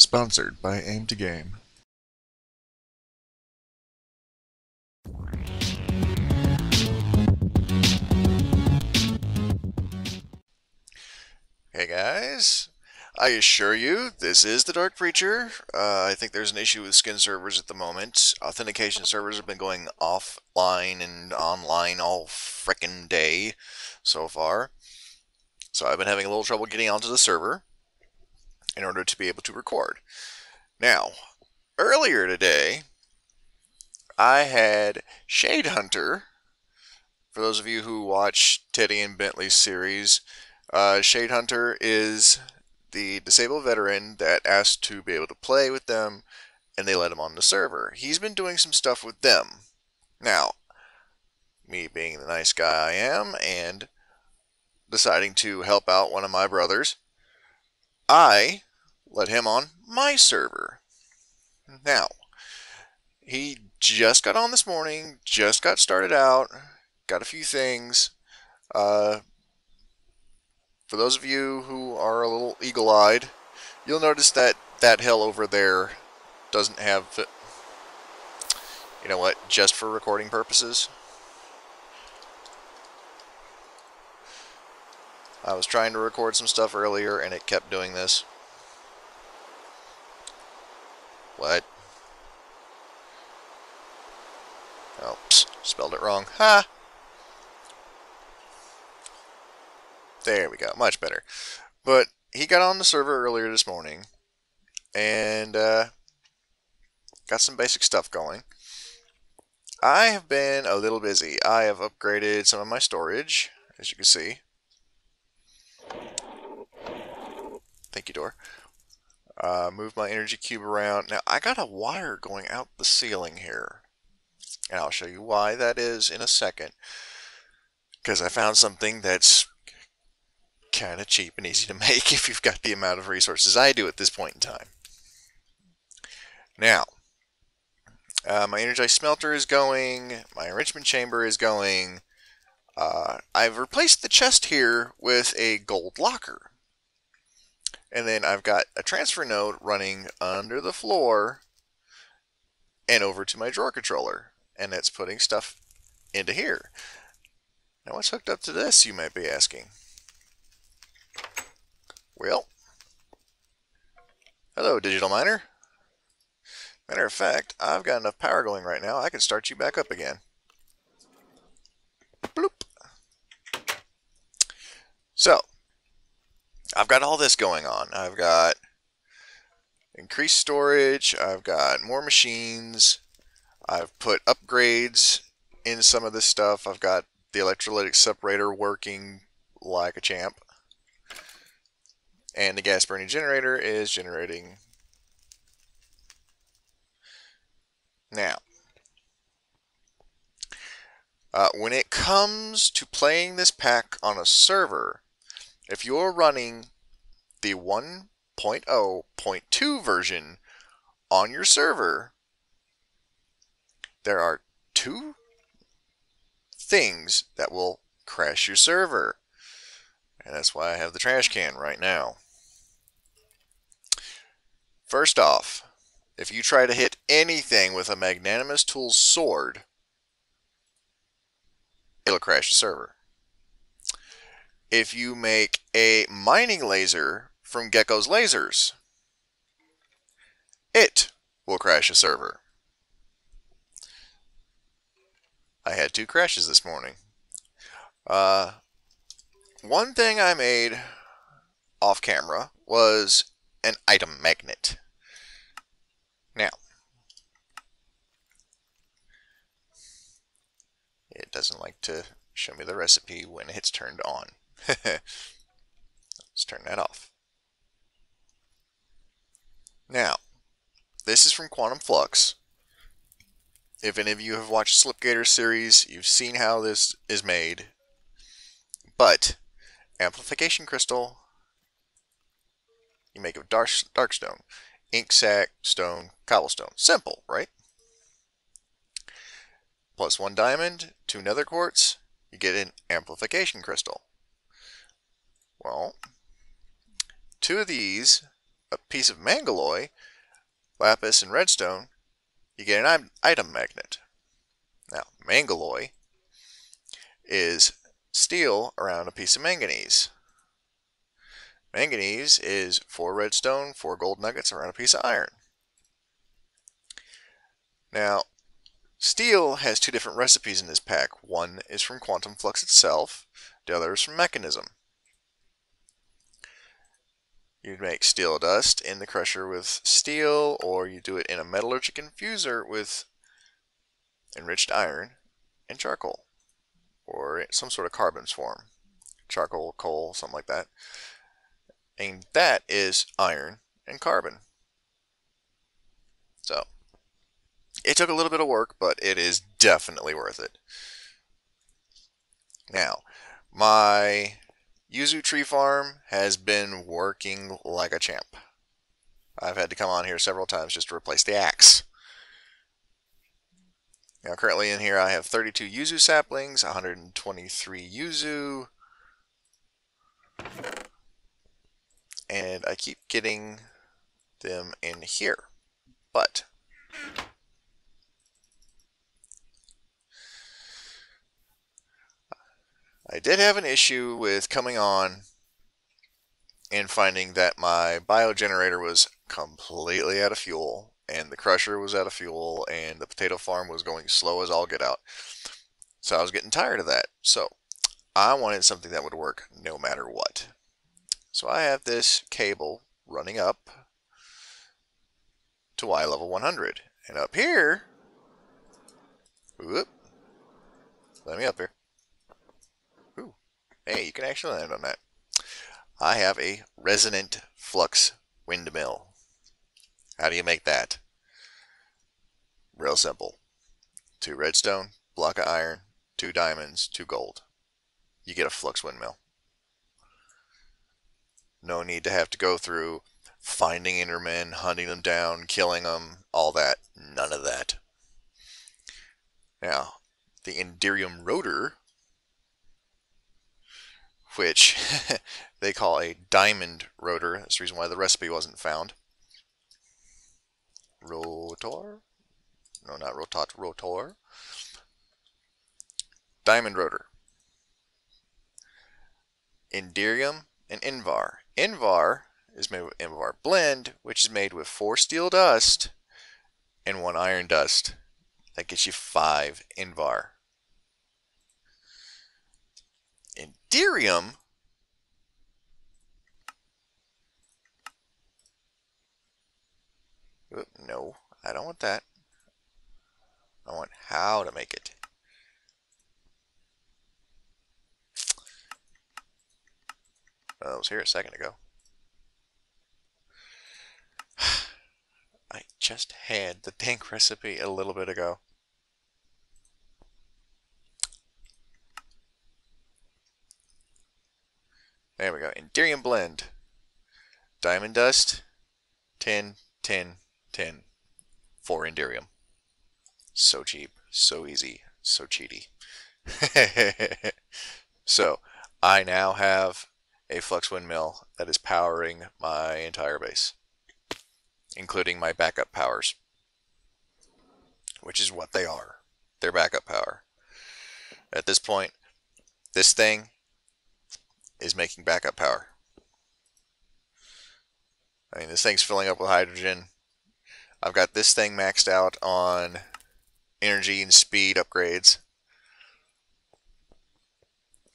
Sponsored by Aim to Game. Hey guys, I assure you this is the Dark Preacher. I think there's an issue with skin servers at the moment. Authentication servers have been going offline and online all frickin' day so far. So I've been having a little trouble getting onto the server in order to be able to record. Now, earlier today, I had Shade Hunter. For those of you who watch Teddy and Bentley's series, Shade Hunter is the disabled veteran that asked to be able to play with them, and they let him on the server. He's been doing some stuff with them. Now, me being the nice guy I am, and deciding to help out one of my brothers, I let him on my server. Now, he just got on this morning, just got started out, got a few things. For those of you who are a little eagle-eyed, you'll notice that that hill over there doesn't have, you know what, just for recording purposes. I was trying to record some stuff earlier and it kept doing this. What? Oops, spelled it wrong. Ha! There we go, much better. But he got on the server earlier this morning and got some basic stuff going. I have been a little busy. I have upgraded some of my storage, as you can see. Thank you, door. Moved my energy cube around. Now, I got a wire going out the ceiling here. And I'll show you why that is in a second. Because I found something that's kind of cheap and easy to make if you've got the amount of resources I do at this point in time. Now, my energized smelter is going. My enrichment chamber is going. I've replaced the chest here with a gold locker. And then I've got a transfer node running under the floor and over to my drawer controller. And it's putting stuff into here. Now what's hooked up to this, you might be asking? Well, hello digital miner. Matter of fact, I've got enough power going right now, I can start you back up again. Bloop. So, I've got all this going on. I've got increased storage, I've got more machines, I've put upgrades in some of this stuff. I've got the electrolytic separator working like a champ. And the gas burning generator is generating. Now, when it comes to playing this pack on a server, if you're running the 1.0.2 version on your server, there are two things that will crash your server. And that's why I have the trash can right now. First off, if you try to hit anything with a Magnanimous Tools sword, it'll crash the server. If you make a mining laser from Gecko's lasers, it will crash a server. I had 2 crashes this morning. One thing I made off camera was an item magnet. Now, it doesn't like to show me the recipe when it's turned on. Let's turn that off. Now, this is from Quantum Flux. If any of you have watched Slipgator series, you've seen how this is made. But, amplification crystal, you make of darkstone, ink sac, stone, cobblestone. Simple, right? Plus 1 diamond, 2 nether quartz, you get an amplification crystal. Well, 2 of these a piece of mangalloy, lapis, and redstone, you get an item magnet. Now, mangalloy is steel around a piece of manganese. Manganese is 4 redstone, 4 gold nuggets around a piece of iron. Now, steel has 2 different recipes in this pack. One is from Quantum Flux itself, the other is from Mechanism. You'd make steel dust in the crusher with steel, or you do it in a metallurgic infuser with enriched iron and charcoal, or some sort of carbons form. Charcoal, coal, something like that. And that is iron and carbon. So, it took a little bit of work, but it is definitely worth it. Now, my yuzu tree farm has been working like a champ. I've had to come on here several times just to replace the axe. Now, currently in here I have 32 yuzu saplings, 123 yuzu, and I keep getting them in here. But I did have an issue with coming on and finding that my biogenerator was completely out of fuel, and the crusher was out of fuel, and the potato farm was going slow as all get out. So I was getting tired of that. So I wanted something that would work no matter what. So I have this cable running up to Y level 100. And up here, whoop, let me up here. Ooh, hey, you can actually land on that. I have a resonant flux windmill. How do you make that? Real simple. 2 redstone, block of iron, 2 diamonds, 2 gold. You get a flux windmill. No need to have to go through finding Endermen, hunting them down, killing them, all that. None of that. Now, the Enderium rotor, which they call a diamond rotor. That's the reason why the recipe wasn't found. Rotor? No, not rotot, rotor. Diamond rotor. Enderium and Invar. Invar is made with Invar blend, which is made with 4 steel dust and 1 iron dust. That gets you 5 Invar. Enderium no, I don't want that. I want how to make it. I was here a second ago. I just had the tank recipe a little bit ago. There we go. Enderium blend. Diamond dust. Tin, tin, tin. 4 Enderium. So cheap. So easy. So cheaty. So, I now have a flux windmill that is powering my entire base, including my backup powers, which is what they are. They're backup power. At this point, this thing is making backup power. I mean, this thing's filling up with hydrogen. I've got this thing maxed out on energy and speed upgrades.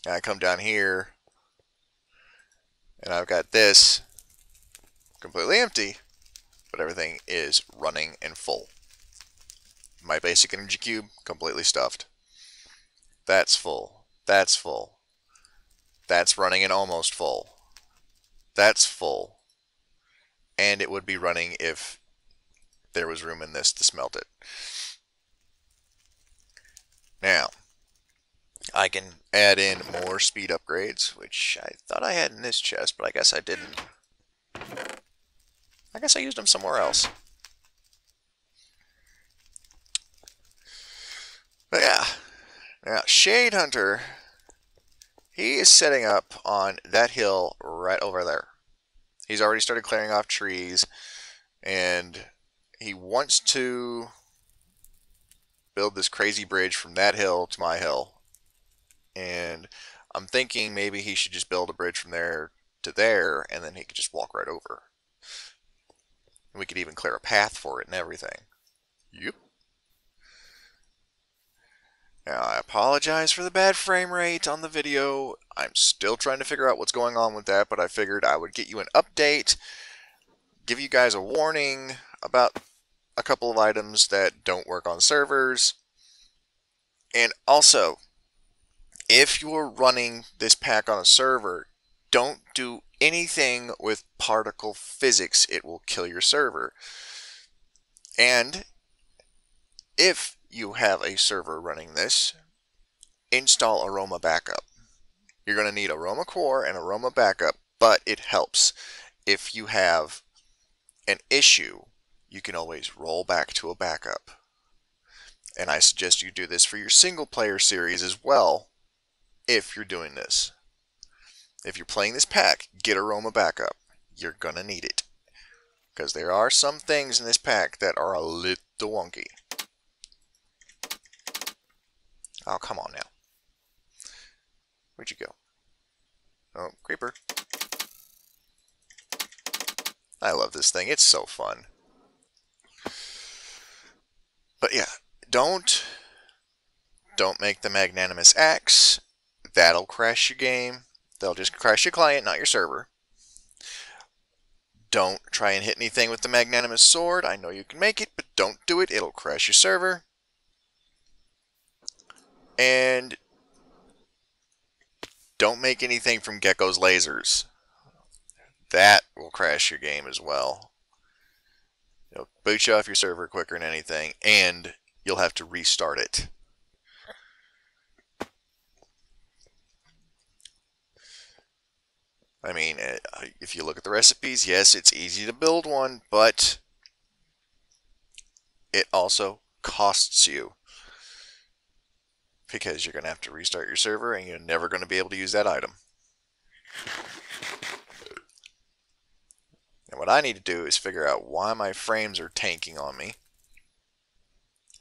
And I come down here, and I've got this completely empty, but everything is running and full. My basic energy cube, completely stuffed. That's full. That's full. That's running and almost full. That's full. And it would be running if there was room in this to smelt it. Now, I can add in more speed upgrades, which I thought I had in this chest, but I guess I didn't. I guess I used them somewhere else. But yeah. Now, Shade Hunter, he is setting up on that hill right over there. He's already started clearing off trees, and he wants to build this crazy bridge from that hill to my hill. And I'm thinking maybe he should just build a bridge from there to there, and then he could just walk right over. And we could even clear a path for it and everything. Yep. Now, I apologize for the bad frame rate on the video. I'm still trying to figure out what's going on with that, but I figured I would get you an update, give you guys a warning about a couple of items that don't work on servers. And also, if you're running this pack on a server, don't do anything with particle physics. It will kill your server. And if you have a server running this, install Aroma Backup. You're going to need Aroma Core and Aroma Backup, but it helps. If you have an issue, you can always roll back to a backup. And I suggest you do this for your single player series as well, if you're doing this. If you're playing this pack, get Aroma Backup. You're going to need it. Because there are some things in this pack that are a little wonky. Oh, come on now. Where'd you go? Oh, creeper. I love this thing. It's so fun. But yeah, don't make the Magnanimous Axe. That'll crash your game. They'll just crash your client, not your server. Don't try and hit anything with the Magnanimous Sword. I know you can make it, but don't do it. It'll crash your server. And don't make anything from Gecko's lasers. That will crash your game as well. It'll boot you off your server quicker than anything, and you'll have to restart it. I mean, if you look at the recipes, yes, it's easy to build one, but it also costs you. Because you're going to have to restart your server, and you're never going to be able to use that item. And what I need to do is figure out why my frames are tanking on me.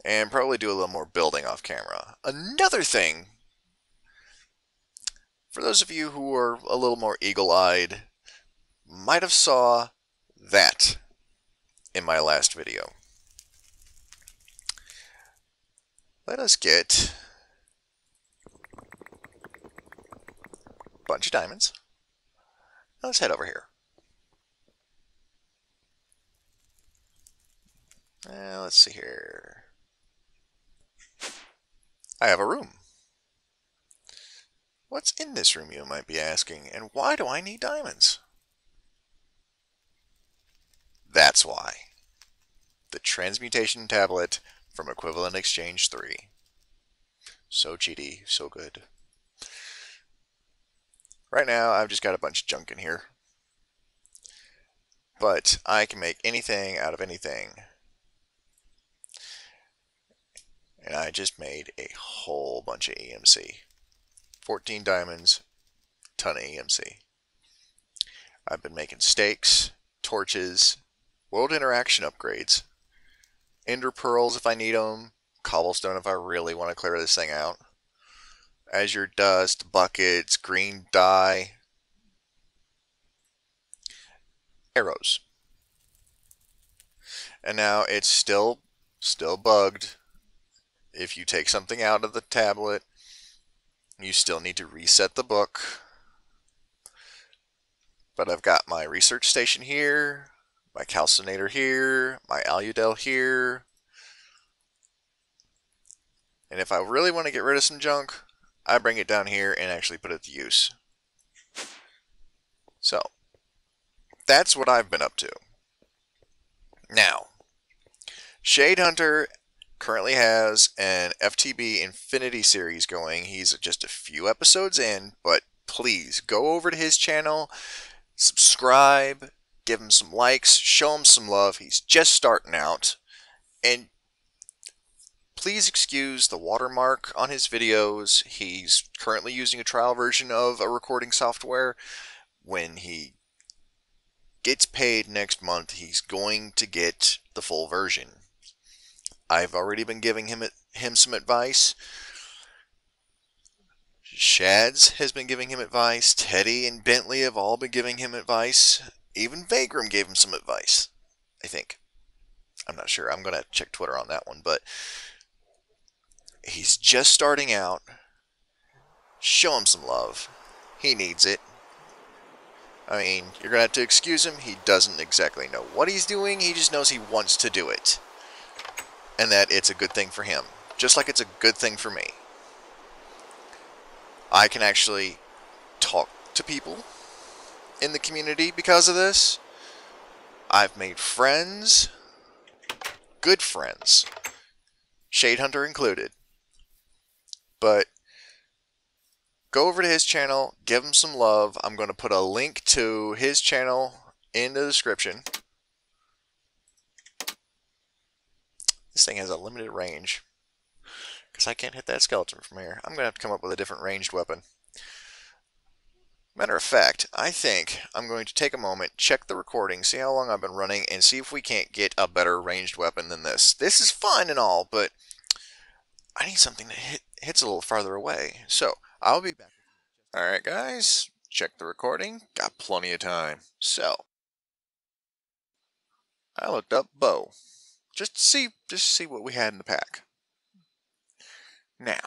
And probably do a little more building off camera. Another thing, for those of you who are a little more eagle-eyed, might have saw that in my last video. Let us get a bunch of diamonds. Now let's head over here. Let's see here. I have a room. What's in this room, you might be asking, and why do I need diamonds? That's why. The transmutation tablet from Equivalent Exchange 3. So cheaty, so good. Right now, I've just got a bunch of junk in here. But I can make anything out of anything. And I just made a whole bunch of EMC. 14 diamonds, ton of EMC. I've been making stakes, torches, world interaction upgrades, ender pearls if I need them, cobblestone if I really want to clear this thing out, azure dust, buckets, green dye, arrows. And now it's still bugged. If you take something out of the tablet, you still need to reset the book. But I've got my research station here, my calcinator here, my aludel here. And if I really want to get rid of some junk, I bring it down here and actually put it to use. So, that's what I've been up to. Now, Shade Hunter currently has an FTB Infinity series going. He's just a few episodes in, but please go over to his channel, subscribe, give him some likes, show him some love. He's just starting out, and please excuse the watermark on his videos. He's currently using a trial version of a recording software. When he gets paid next month, he's going to get the full version. I've already been giving him some advice. Shads has been giving him advice. Teddy and Bentley have all been giving him advice. Even Vagram gave him some advice, I think. I'm not sure. I'm going to check Twitter on that one. But he's just starting out. Show him some love. He needs it. I mean, you're going to have to excuse him. He doesn't exactly know what he's doing. He just knows he wants to do it. And that it's a good thing for him. Just like it's a good thing for me. I can actually talk to people in the community because of this. I've made friends. Good friends. Shade Hunter included. But go over to his channel, give him some love. I'm going to put a link to his channel in the description. This thing has a limited range. Because I can't hit that skeleton from here. I'm going to have to come up with a different ranged weapon. Matter of fact, I think I'm going to take a moment, check the recording, see how long I've been running, and see if we can't get a better ranged weapon than this. This is fine and all, but I need something that hits a little farther away. So, I'll be back. Alright guys, check the recording. Got plenty of time. So, I looked up bow. Just to see what we had in the pack. Now,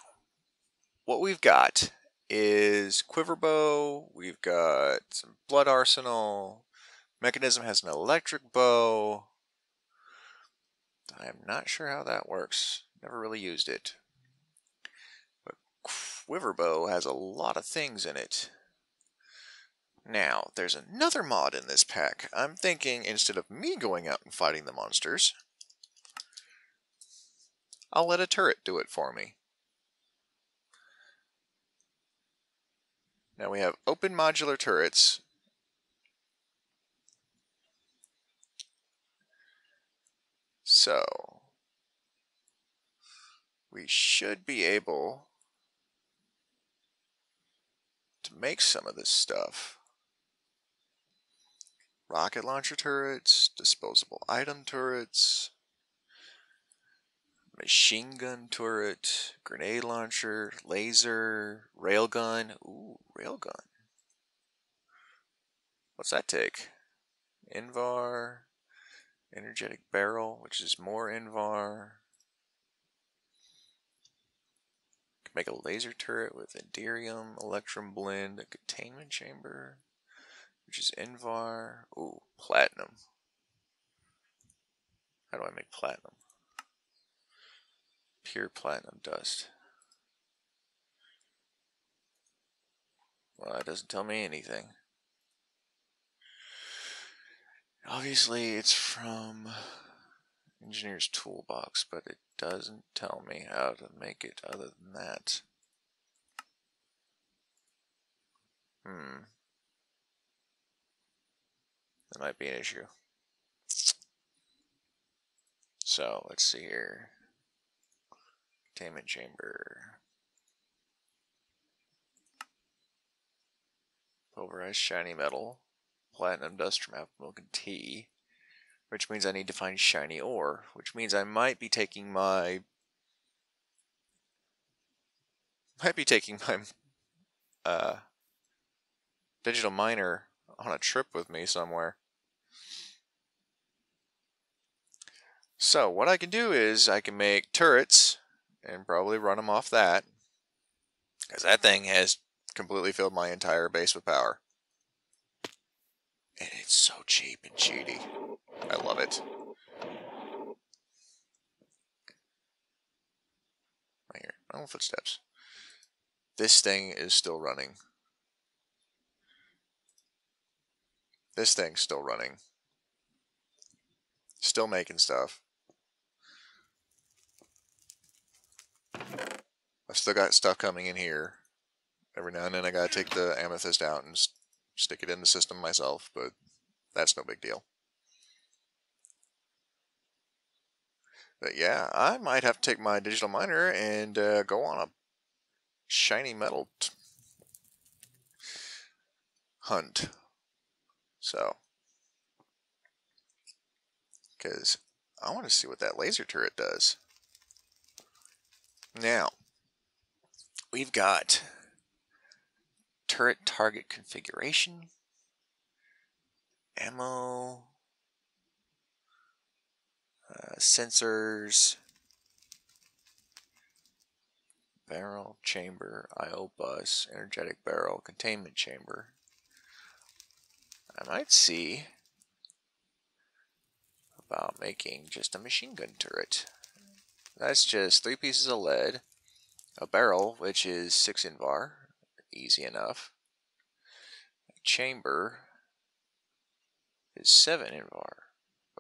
what we've got is quiver bow, we've got some blood arsenal, mechanism has an electric bow. I am not sure how that works. Never really used it. But quiver bow has a lot of things in it. Now, there's another mod in this pack. I'm thinking instead of me going out and fighting the monsters, I'll let a turret do it for me. Now we have open modular turrets. So, we should be able to make some of this stuff. Rocket launcher turrets, disposable item turrets, machine gun turret, grenade launcher, laser, railgun. Ooh, railgun. What's that take? Invar, energetic barrel, which is more Invar. Can make a laser turret with Enderium, Electrum Blend, a containment chamber, which is Invar. Ooh, platinum. How do I make platinum? Pure platinum dust. Well, that doesn't tell me anything. Obviously, it's from Engineer's Toolbox, but it doesn't tell me how to make it other than that. That might be an issue. So, let's see here. Containment chamber. Pulverized shiny metal. Platinum dust from apple milk and tea. Which means I need to find shiny ore. Which means I might be taking my digital miner on a trip with me somewhere. So what I can do is I can make turrets and probably run them off that, because that thing has completely filled my entire base with power. And it's so cheap and cheaty. I love it. Right here. My own footsteps. This thing is still running. This thing's still running. Still making stuff. I've still got stuff coming in here. Every now and then I gotta take the amethyst out and stick it in the system myself, but that's no big deal. But yeah, I might have to take my digital miner and go on a shiny metal hunt. So, because I want to see what that laser turret does. Now, we've got turret target configuration, ammo, sensors, barrel, chamber, IO bus, energetic barrel, containment chamber. I might see about making just a machine gun turret. That's just 3 pieces of lead, a barrel, which is 6 invar, easy enough. A chamber is 7 invar.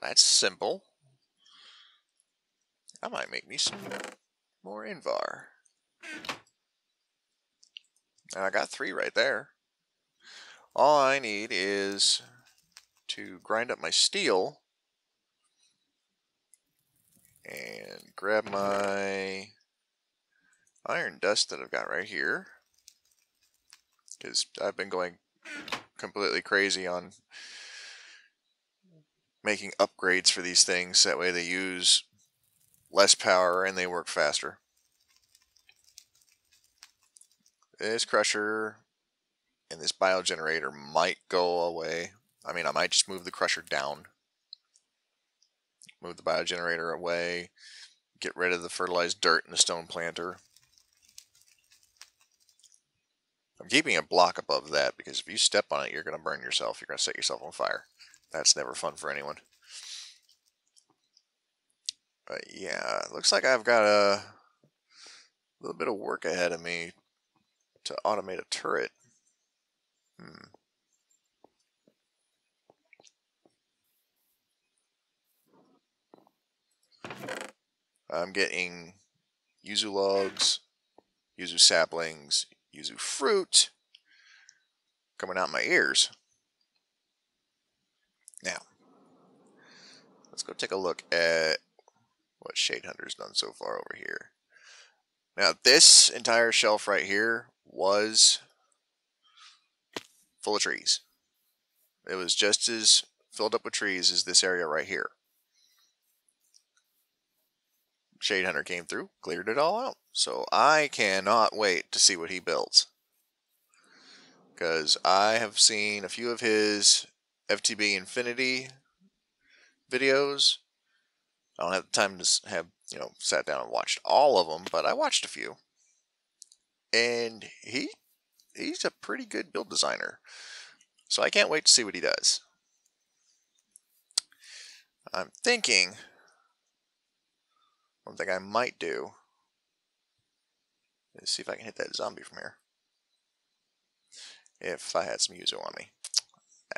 That's simple. I might make me some more invar. And I got 3 right there. All I need is to grind up my steel and grab my iron dust that I've got right here, because I've been going completely crazy on making upgrades for these things. That way they use less power and they work faster. This crusher and this biogenerator might go away. I mean, I might just move the crusher down, move the biogenerator away, get rid of the fertilized dirt in the stone planter. I'm keeping a block above that because if you step on it, you're going to burn yourself. You're going to set yourself on fire. That's never fun for anyone. But yeah, looks like I've got a little bit of work ahead of me to automate a turret. I'm getting yuzu logs, yuzu saplings, yuzu fruit coming out my ears. Now, let's go take a look at what Shade Hunter's done so far over here. Now, this entire shelf right here was full of trees. It was just as filled up with trees as this area right here. Shade Hunter came through, cleared it all out. So I cannot wait to see what he builds, because I have seen a few of his FTB Infinity videos. I don't have the time to have, sat down and watched all of them, but I watched a few. And he's a pretty good build designer. So I can't wait to see what he does. I'm thinking one thing I might do is see if I can hit that zombie from here. If I had some Yuzu on me.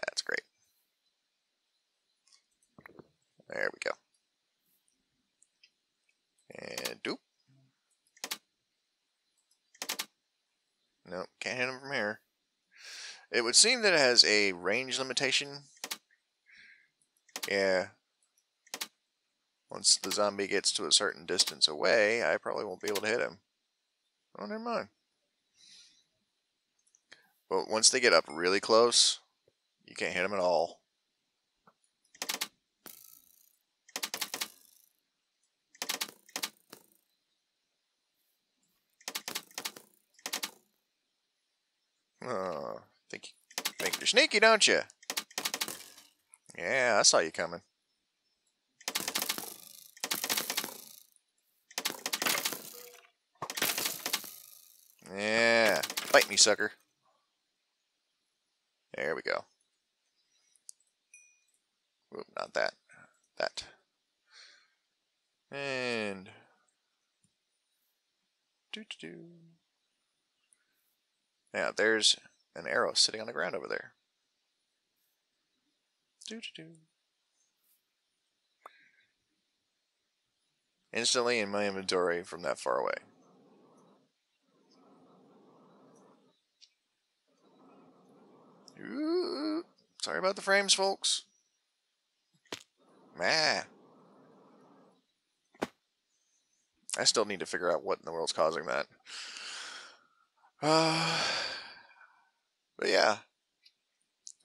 That's great. There we go. And doop. Nope, can't hit him from here. It would seem that it has a range limitation. Yeah. Once the zombie gets to a certain distance away, I probably won't be able to hit him. Oh, never mind. But once they get up really close, you can't hit them at all. Oh, think you're sneaky, don't you? Yeah, I saw you coming. Yeah, bite me, sucker. There we go. Oop, not that. That. And doo-doo-doo. Now, there's an arrow sitting on the ground over there. Doo-doo-doo. Instantly in my inventory from that far away. Ooh, sorry about the frames, folks. Meh. I still need to figure out what in the world's causing that. But yeah,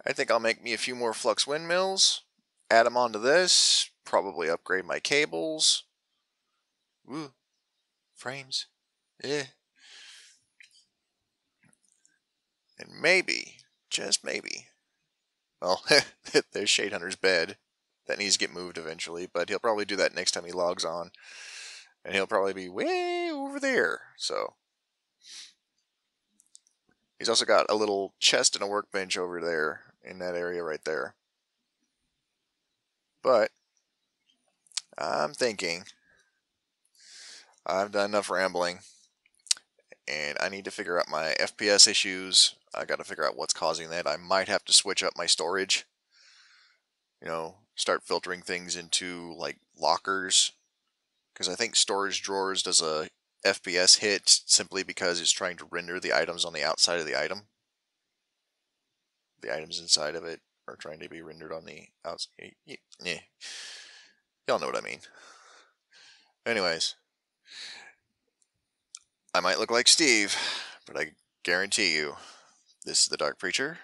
I think I'll make me a few more flux windmills, add them onto this, probably upgrade my cables. Woo, frames. Eh. And maybe, just maybe, well, there's Shade Hunter's bed. That needs to get moved eventually, but he'll probably do that next time he logs on. And he'll probably be way over there. So he's also got a little chest and a workbench over there in that area right there. But I'm thinking I've done enough rambling and I need to figure out my FPS issues. I got to figure out what's causing that. I might have to switch up my storage. Start filtering things into like lockers, because I think storage drawers does a FPS hit simply because it's trying to render the items on the outside of the item. The items inside of it are trying to be rendered on the outside. Yeah. Y'all know what I mean. Anyways, I might look like Steve, but I guarantee you, this is the Dark Preacher,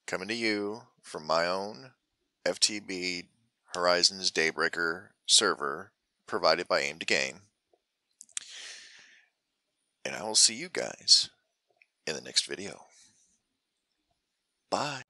coming to you from my own FTB Horizons Daybreaker server provided by Aim to Game. And I will see you guys in the next video. Bye.